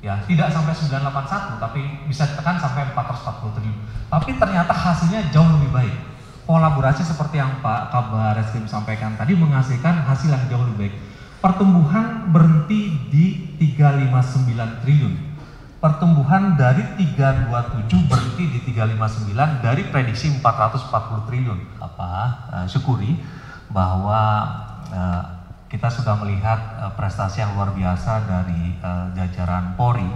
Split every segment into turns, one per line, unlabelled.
Ya, tidak sampai 981, tapi bisa ditekan sampai 440 triliun. Tapi ternyata hasilnya jauh lebih baik. Kolaborasi seperti yang Pak Kabar Reskrim sampaikan tadi menghasilkan hasil yang jauh lebih baik. Pertumbuhan berhenti di 359 triliun. Pertumbuhan dari 327 berhenti di 359 dari prediksi 440 triliun. Syukuri bahwa kita sudah melihat prestasi yang luar biasa dari jajaran Polri.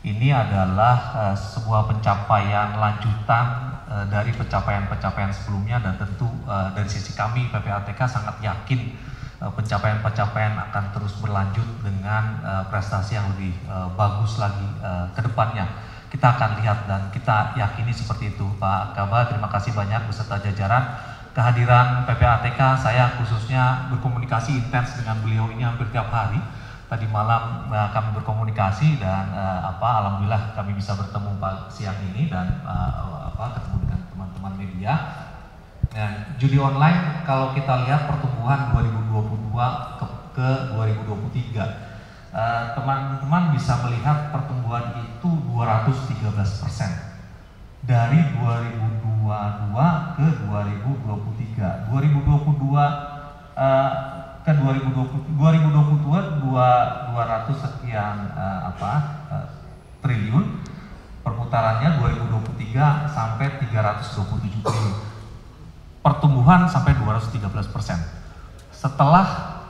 Ini adalah sebuah pencapaian lanjutan dari pencapaian-pencapaian sebelumnya, dan tentu dari sisi kami PPATK sangat yakin pencapaian-pencapaian akan terus berlanjut dengan prestasi yang lebih bagus lagi ke depannya. Kita akan lihat dan kita yakini seperti itu. Pak Kaba, terima kasih banyak beserta jajaran. Kehadiran PPATK, saya khususnya berkomunikasi intens dengan beliau ini hampir tiap hari. Tadi malam kami berkomunikasi dan alhamdulillah kami bisa bertemu siang ini dan ketemu dengan teman-teman media. Dan judi online kalau kita lihat pertumbuhan 2022 ke 2023, teman-teman bisa melihat pertumbuhan itu 213% dari 2022 ke 2023. 2022 ke 2022 200 sekian triliun, perputarannya 2023 sampai 327 triliun. Pertumbuhan sampai 213%. Setelah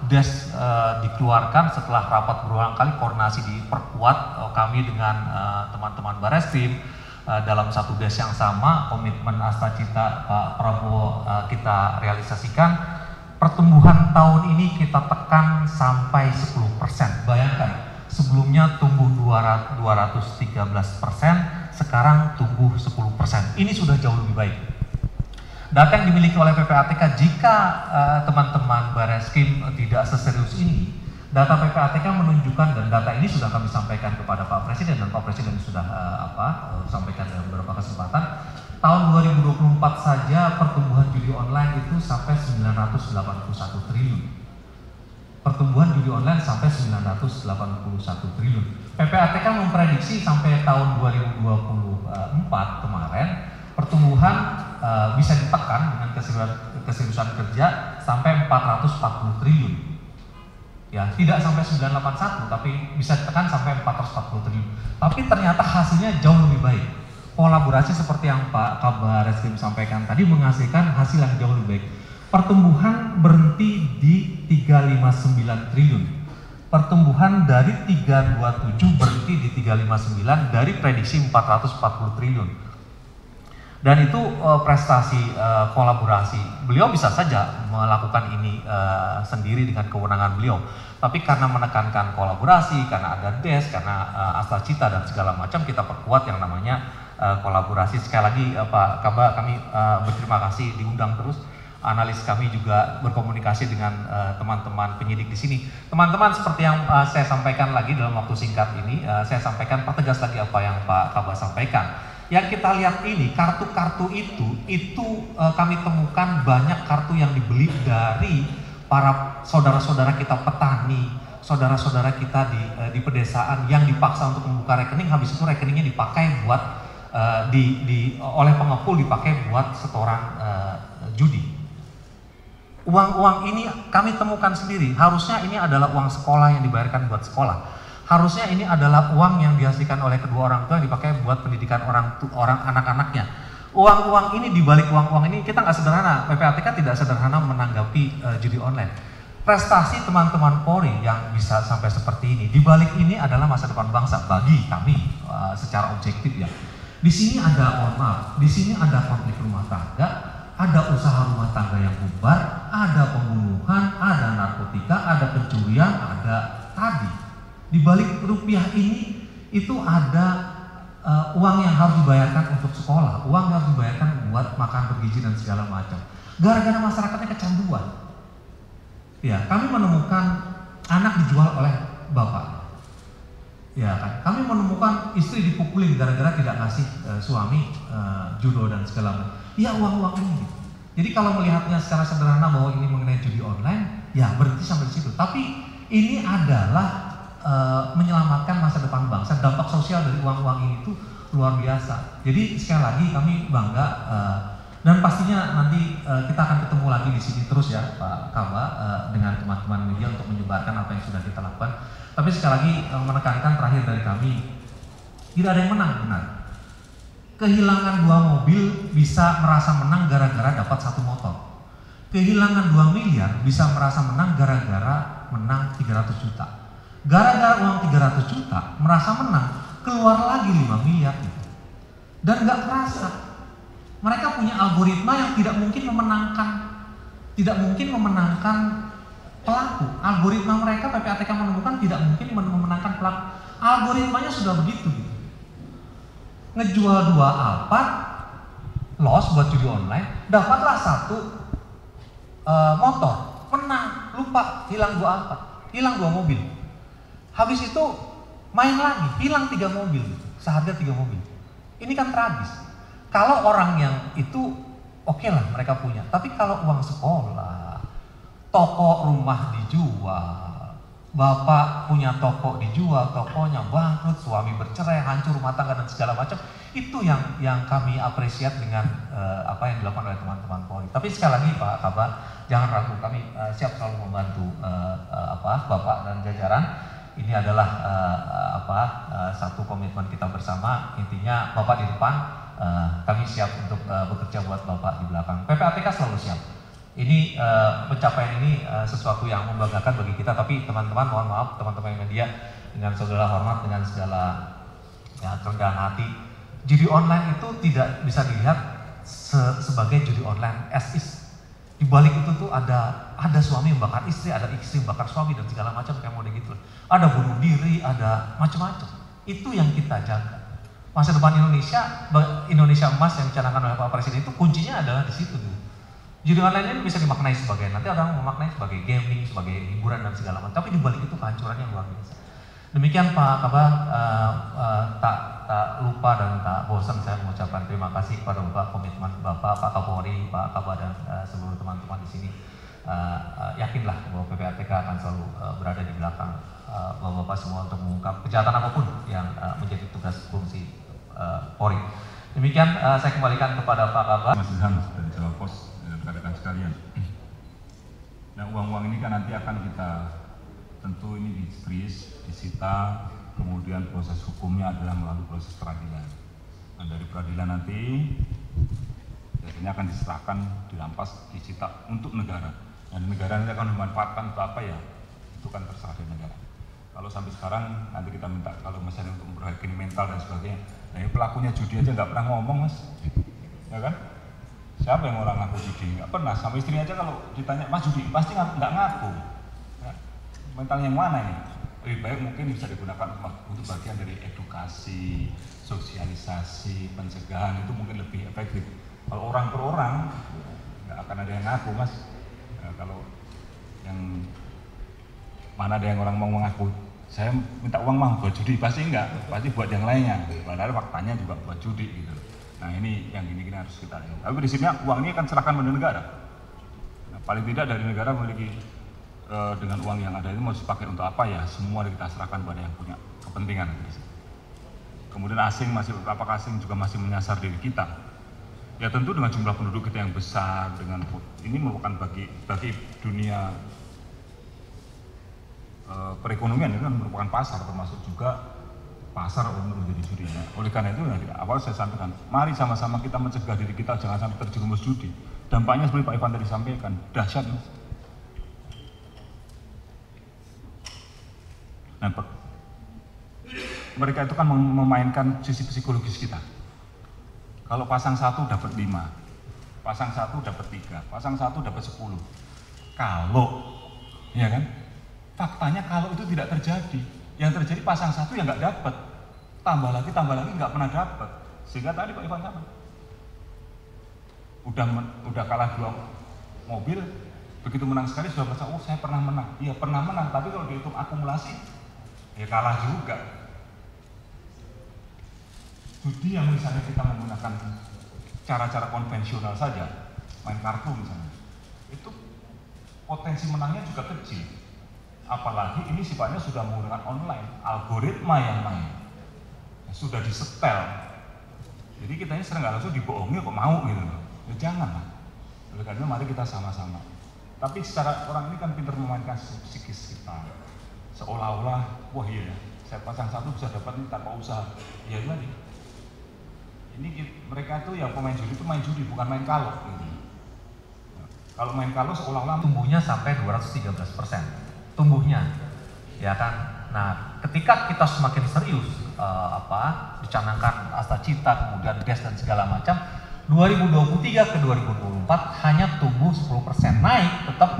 DES dikeluarkan, setelah rapat berulang kali koordinasi diperkuat kami dengan teman-teman Bareskrim dalam satu DES yang sama, komitmen Astacita Pak Prabowo kita realisasikan. Pertumbuhan tahun ini kita tekan sampai 10%. Bayangkan, sebelumnya tumbuh 213%, sekarang tumbuh 10%. Ini sudah jauh lebih baik. Data yang dimiliki oleh PPATK, jika teman-teman Bareskrim tidak seserius ini, data PPATK menunjukkan, dan data ini sudah kami sampaikan kepada Pak Presiden, dan Pak Presiden sudah sampaikan dalam beberapa kesempatan, tahun 2024 saja pertumbuhan judi online itu sampai 981 triliun. Pertumbuhan judi online sampai 981 triliun. PPATK memprediksi sampai tahun 2024 kemarin, pertumbuhan bisa ditekan dengan keseriusan kerja sampai 440 triliun. Ya, tidak sampai 981, tapi bisa ditekan sampai 440 triliun. Tapi ternyata hasilnya jauh lebih baik. Kolaborasi seperti yang Pak Kabar Reskrim sampaikan tadi menghasilkan hasil yang jauh lebih baik. Pertumbuhan berhenti di 359 triliun. Pertumbuhan dari 327 berhenti di 359 dari prediksi 440 triliun. Dan itu prestasi kolaborasi. Beliau bisa saja melakukan ini sendiri dengan kewenangan beliau. Tapi karena menekankan kolaborasi, karena ada DES, karena Astacita dan segala macam, kita perkuat yang namanya kolaborasi. Sekali lagi Pak Kaba, kami berterima kasih diundang terus. Analis kami juga berkomunikasi dengan teman-teman penyidik di sini. Teman-teman, seperti yang saya sampaikan lagi dalam waktu singkat ini, saya sampaikan pertegas lagi apa yang Pak Kaba sampaikan. Yang kita lihat ini, kartu-kartu itu kami temukan banyak kartu yang dibeli dari para saudara-saudara kita petani, saudara-saudara kita di pedesaan yang dipaksa untuk membuka rekening, habis itu rekeningnya dipakai buat oleh pengepul dipakai buat setoran judi. Uang-uang ini kami temukan sendiri, harusnya ini adalah uang sekolah yang dibayarkan buat sekolah. Harusnya ini adalah uang yang dihasilkan oleh kedua orang tua yang dipakai buat pendidikan orang anak-anaknya. Uang-uang ini, dibalik uang-uang ini kita nggak sederhana, PPATK tidak sederhana menanggapi judi online. Prestasi teman-teman Polri yang bisa sampai seperti ini, dibalik ini adalah masa depan bangsa bagi kami secara objektif ya. Di sini ada, mohon maaf, di sini ada konflik rumah tangga, ada usaha rumah tangga yang bubar, ada pembunuhan, ada narkotika, ada pencurian, ada tadi. Di balik rupiah ini itu ada uang yang harus dibayarkan untuk sekolah, uang yang harus dibayarkan buat makan bergizi dan segala macam. Gara-gara masyarakatnya kecanduan. Ya, kami menemukan anak dijual oleh bapak. Ya kan, kami menemukan istri dipukulin gara-gara tidak kasih suami judo dan segala macam. Ya, uang-uang ini. Jadi kalau melihatnya secara sederhana bahwa ini mengenai judi online, ya berhenti sampai di situ. Tapi ini adalah menyelamatkan masa depan bangsa. Dampak sosial dari uang-uang ini itu luar biasa. Jadi sekali lagi kami bangga dan pastinya nanti kita akan ketemu lagi di sini terus ya Pak Kaba dengan teman-teman media untuk menyebarkan apa yang sudah kita lakukan. Tapi sekali lagi menekankan terakhir dari kami, tidak ada yang menang benar. Kehilangan 2 mobil bisa merasa menang gara-gara dapat 1 motor. Kehilangan 2 miliar bisa merasa menang gara-gara menang 300 juta. Gara-gara uang 300 juta merasa menang, keluar lagi 5 miliar gitu. Dan nggak terasa. Mereka punya algoritma yang tidak mungkin memenangkan pelaku. Algoritma mereka PPATK menemukan tidak mungkin memenangkan pelaku. Algoritmanya sudah begitu gitu. Ngejual 2 Alphard, loss buat judi online, dapatlah 1 motor, menang, lupa, hilang 2 Alphard, hilang 2 mobil. Habis itu main lagi, hilang 3 mobil, seharga 3 mobil. Ini kan tragis. Kalau orang yang itu oke lah mereka punya, tapi kalau uang sekolah, toko rumah dijual, bapak punya toko dijual, tokonya bangkrut, suami bercerai, hancur rumah tangga dan segala macam, itu yang kami apresiat dengan apa yang dilakukan oleh teman-teman Polri. Tapi sekali lagi Pak Kabar, jangan ragu, kami siap selalu membantu Bapak dan jajaran. Ini adalah satu komitmen kita bersama. Intinya Bapak di depan, kami siap untuk bekerja buat Bapak di belakang. PPATK selalu siap. Ini pencapaian ini sesuatu yang membanggakan bagi kita. Tapi teman-teman, mohon maaf teman-teman media, dengan segala hormat, dengan segala kerendahan hati, judi online itu tidak bisa dilihat sebagai judi online as is. Di balik itu tuh ada suami yang bakar istri, ada istri yang bakar suami dan segala macam kayak model gitu. Ada bunuh diri, ada macam-macam. Itu yang kita jaga. Masa depan Indonesia emas yang dicanangkan oleh Pak Presiden itu kuncinya adalah di situ. Judi online ini bisa dimaknai sebagai, nanti orang memaknai sebagai gaming, sebagai hiburan dan segala macam. Tapi di balik itu kehancurannya luar biasa. Demikian Pak Kabar, tak lupa dan tak bosan saya mengucapkan terima kasih kepada Bapak, komitmen Bapak, Pak Kapolri, Pak Kabar dan seluruh teman-teman di sini. Yakinlah bahwa PPATK akan selalu berada di belakang Bapak-Bapak semua untuk mengungkap kejahatan apapun yang menjadi tugas fungsi Polri. Demikian saya kembalikan kepada Pak Kabar.
Mas Ilham dari Jawa Pos, rekan-rekan sekalian. Nah, uang-uang ini kan nanti akan kita tentu ini di-freeze, disita, kemudian proses hukumnya adalah melalui proses peradilan. Nah, dari peradilan nanti biasanya akan diserahkan, dirampas, disita untuk negara. Dan negara nanti akan memanfaatkan untuk apa ya? Itu kan terserah dari negara. Kalau sampai sekarang nanti kita minta kalau misalnya untuk memperbaiki mental dan sebagainya. Nah, ini pelakunya judi aja nggak pernah ngomong, Mas, ya kan? Siapa yang orang ngaku judi? Nggak pernah. Sama istrinya aja kalau ditanya Mas judi, pasti nggak ngaku. Ya. Mental yang mana ini? Lebih baik mungkin bisa digunakan untuk bagian dari edukasi, sosialisasi, pencegahan, itu mungkin lebih efektif. Kalau orang per orang nggak akan ada yang ngaku, Mas. Ya, kalau yang mana ada yang orang mau mengaku saya minta uang mah buat judi, pasti enggak, pasti buat yang lainnya. Padahal faktanya juga buat judi gitu. Nah, ini yang gini-gini harus kita lihat. Tapi prinsipnya uang ini akan serahkan pada negara. Nah, paling tidak dari negara memiliki dengan uang yang ada itu mau dipakai untuk apa ya? Semua kita serahkan pada yang punya kepentingan. Kemudian asing apakah asing juga masih menyasar diri kita? Ya tentu dengan jumlah penduduk kita yang besar, dengan ini merupakan bagi dunia perekonomian itu kan merupakan pasar, termasuk juga pasar untuk menjadi judi. Oleh karena itu, awal saya sampaikan, mari sama-sama kita mencegah diri kita jangan sampai terjerumus judi. Dampaknya seperti Pak Ivan tadi sampaikan, dahsyat. Nah, mereka itu kan memainkan sisi psikologis kita. Kalau pasang 1 dapat 5, pasang 1 dapat 3, pasang 1 dapat 10. Kalau, ya kan? Faktanya kalau itu tidak terjadi, yang terjadi pasang 1 yang nggak dapat, tambah lagi nggak pernah dapat. Sehingga tadi Pak Ivan sama, udah kalah 2 mobil, begitu menang sekali sudah merasa, oh saya pernah menang. Iya pernah menang, tapi kalau dihitung akumulasi, ya kalah juga. Judi yang misalnya kita menggunakan cara-cara konvensional saja, main kartu misalnya, itu potensi menangnya juga kecil. Apalagi ini sifatnya sudah menggunakan online, algoritma yang main, sudah disetel. Jadi kita ini sering nggak langsung dibohongi kok mau gitu loh. Ya jangan lah. Oleh karena mari kita sama-sama. Tapi secara orang ini kan pintar memainkan psikis kita. Seolah-olah, wah iya, saya pasang satu bisa dapat ini tanpa usaha. Ya tadi. Ini mereka itu ya pemain judi itu main judi bukan main kalau. Gitu. Kalau main kalau seolah-olah
tumbuhnya sampai 213%. Tumbuhnya, ya kan. Nah, ketika kita semakin serius dicanangkan Astacita, kemudian GES dan segala macam, 2023 ke 2024 hanya tumbuh 10%, naik tetap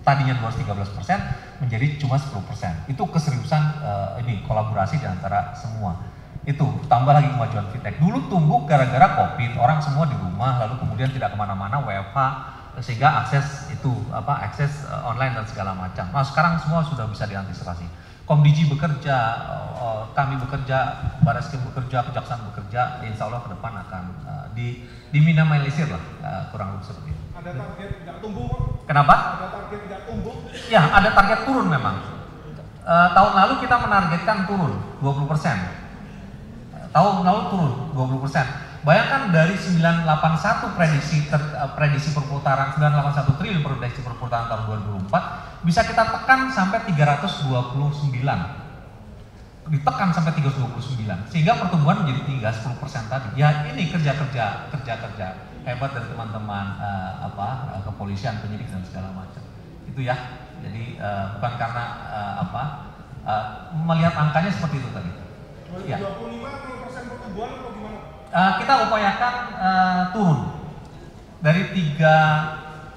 tadinya 213% menjadi cuma 10%. Itu keseriusan ini kolaborasi di antara semua. Itu tambah lagi kemajuan fintech. Dulu tumbuh gara-gara COVID, orang semua di rumah, lalu kemudian tidak kemana-mana, WFH, sehingga akses itu akses online dan segala macam. Nah, sekarang semua sudah bisa diantisipasi. Komdigi bekerja, kami bekerja, Bareskrim bekerja, Kejaksaan bekerja, insya Allah ke depan akan diminimalisir lah, kurang lebih seperti itu.
Ada target tidak tumbuh?
Kenapa?
Ada target tidak tumbuh?
Ya, ada target turun memang. Tahun lalu kita menargetkan turun 20%. Tahun lalu turun 20%. Bayangkan dari 981 prediksi perputaran 981 triliun prediksi perputaran tahun 2024 bisa kita tekan sampai 329. Ditekan sampai 329 sehingga pertumbuhan menjadi tinggal 10% tadi. Ya ini kerja hebat dari teman-teman kepolisian, penyidik dan segala macam. Itu ya. Jadi bukan karena melihat angkanya seperti itu tadi.
2025
Ya.
0% pertumbuhan atau gimana?
Kita upayakan turun dari 359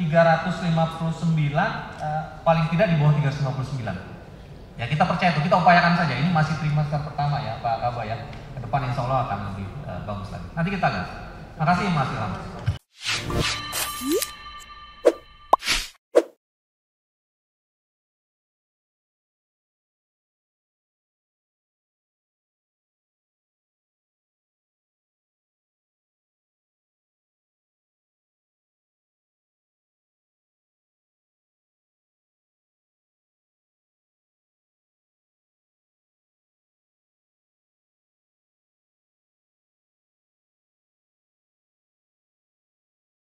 paling tidak di bawah 359. Ya kita percaya itu, kita upayakan saja. Ini masih trimester pertama ya Pak Kaba ya. Ke depan insya Allah akan lebih bagus lagi. Nanti kita lihat. Makasih Mas Ilham.